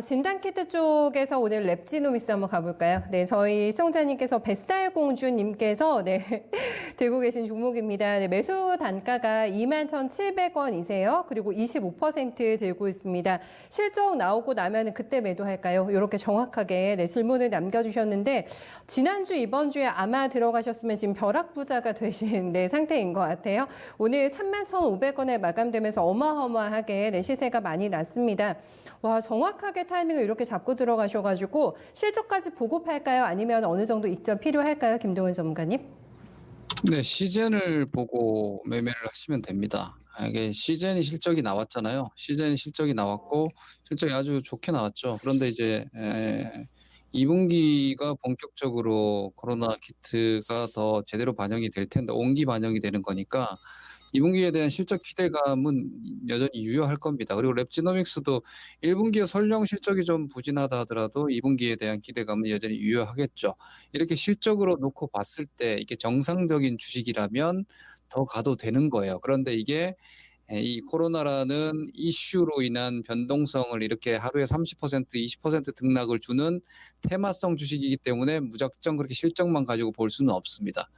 진단키트 쪽에서 오늘 랩지노믹스 한번 가볼까요? 네, 저희 시청자님께서 뱃살공주님께서 네, 들고 계신 종목입니다. 네, 매수 단가가 21,700원이세요. 그리고 25% 들고 있습니다. 실적 나오고 나면 그때 매도할까요? 이렇게 정확하게 네, 질문을 남겨주셨는데 지난주, 이번 주에 아마 들어가셨으면 지금 벼락부자가 되신 네, 상태인 것 같아요. 오늘 31,500원에 마감되면서 어마어마하게 네, 시세가 많이 났습니다. 와, 정확하게 타이밍을 이렇게 잡고 들어가셔가지고 실적까지 보고 팔까요? 아니면 어느 정도 익점 필요할까요? 김동훈 전문가님? 네, 시젠을 보고 매매를 하시면 됩니다. 이게 시젠이 실적이 나왔잖아요. 시젠 실적이 나왔고 실적이 아주 좋게 나왔죠. 그런데 이제 2분기가 본격적으로 코로나 키트가 더 제대로 반영이 될 텐데 온기 반영이 되는 거니까 2분기에 대한 실적 기대감은 여전히 유효할 겁니다. 그리고 랩지노믹스도 1분기에 설령 실적이 좀 부진하다 하더라도 2분기에 대한 기대감은 여전히 유효하겠죠. 이렇게 실적으로 놓고 봤을 때 이게 정상적인 주식이라면 더 가도 되는 거예요. 그런데 이게 이 코로나라는 이슈로 인한 변동성을 이렇게 하루에 30%, 20% 등락을 주는 테마성 주식이기 때문에 무작정 그렇게 실적만 가지고 볼 수는 없습니다.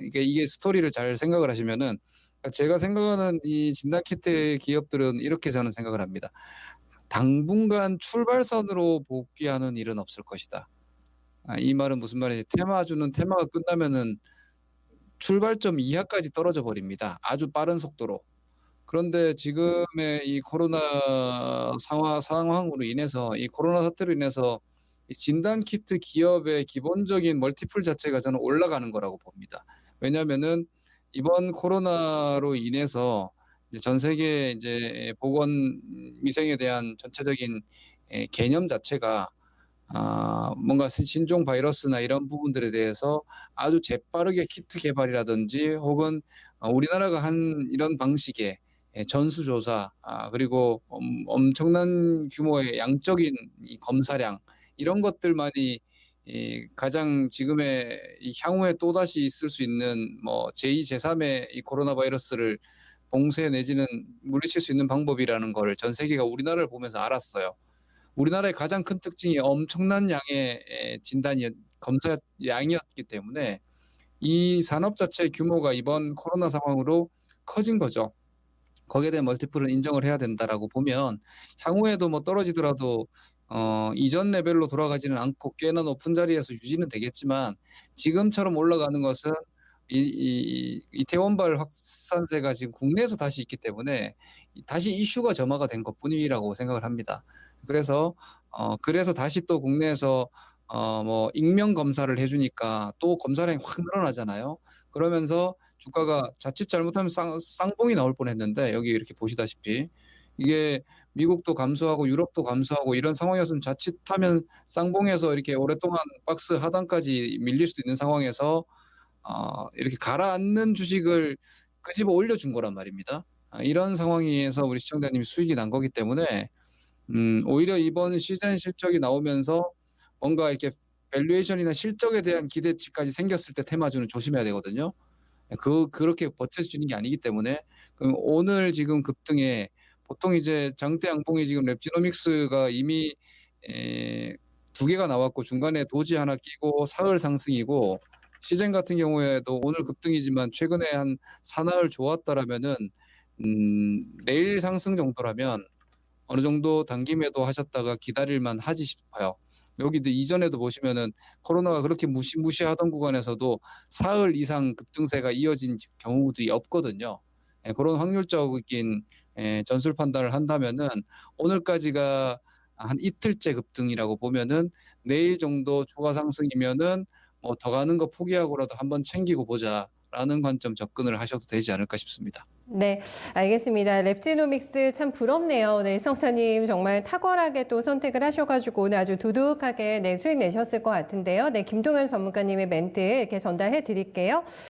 이게 스토리를 잘 생각을 하시면은 제가 생각하는 이 진단키트 기업들은 이렇게 저는 생각을 합니다. 당분간 출발선으로 복귀하는 일은 없을 것이다. 이 말은 무슨 말이지? 테마주는 테마가 끝나면은 출발점 이하까지 떨어져 버립니다. 아주 빠른 속도로. 그런데 지금의 이 코로나 상황으로 인해서 이 코로나 사태로 인해서 이 진단키트 기업의 기본적인 멀티플 자체가 저는 올라가는 거라고 봅니다. 왜냐하면은 이번 코로나로 인해서 이제 전 세계 이제 보건 위생에 대한 전체적인 개념 자체가 뭔가 신종 바이러스나 이런 부분들에 대해서 아주 재빠르게 키트 개발이라든지 혹은 우리나라가 한 이런 방식의 전수조사 그리고 엄청난 규모의 양적인 이 검사량 이런 것들만이 이 가장 지금의 이 향후에 또다시 있을 수 있는 뭐 제2, 제3의 이 코로나 바이러스를 봉쇄 내지는 물리칠 수 있는 방법이라는 걸 전 세계가 우리나라를 보면서 알았어요. 우리나라의 가장 큰 특징이 엄청난 양의 검사 양이었기 때문에 이 산업 자체의 규모가 이번 코로나 상황으로 커진 거죠. 거기에 대한 멀티플은 인정을 해야 된다라고 보면 향후에도 뭐 떨어지더라도 이전 레벨로 돌아가지는 않고 꽤나 높은 자리에서 유지는 되겠지만 지금처럼 올라가는 것은 이태원발 확산세가 지금 국내에서 다시 있기 때문에 다시 이슈가 점화가 된 것뿐이라고 생각을 합니다. 그래서 다시 또 국내에서 뭐 익명 검사를 해주니까 또 검사량이 확 늘어나잖아요. 그러면서 주가가 자칫 잘못하면 쌍봉이 나올 뻔했는데 여기 이렇게 보시다시피 이게 미국도 감소하고 유럽도 감소하고 이런 상황이었으면 자칫하면 쌍봉에서 이렇게 오랫동안 박스 하단까지 밀릴 수도 있는 상황에서 이렇게 가라앉는 주식을 끄집어 올려준 거란 말입니다. 이런 상황에서 우리 시청자님이 수익이 난 거기 때문에 오히려 이번 시즌 실적이 나오면서 뭔가 이렇게 밸류에이션이나 실적에 대한 기대치까지 생겼을 때 테마주는 조심해야 되거든요. 그렇게 버텨주는 게 아니기 때문에 그럼 오늘 지금 급등에 보통 이제 장대 양봉이 지금 랩지노믹스가 이미 두 개가 나왔고 중간에 도지 하나 끼고 사흘 상승이고 시젠 같은 경우에도 오늘 급등이지만 최근에 한 사나흘 좋았다라면은 내일 상승 정도라면 어느 정도 단기 매도하셨다가 기다릴만 하지 싶어요. 여기도 이전에도 보시면은 코로나가 그렇게 무시무시하던 구간에서도 사흘 이상 급등세가 이어진 경우들이 없거든요. 그런 확률적인 전술 판단을 한다면은 오늘까지가 한 이틀째 급등이라고 보면은 내일 정도 추가 상승이면은 뭐 더 가는 거 포기하고라도 한번 챙기고 보자라는 관점 접근을 하셔도 되지 않을까 싶습니다. 네, 알겠습니다. 랩지노믹스 참 부럽네요. 네, 성사님 정말 탁월하게 또 선택을 하셔가지고 오늘 아주 두둑하게 네, 수익 내셨을 것 같은데요. 네, 김동현 전문가님의 멘트 이렇게 전달해 드릴게요.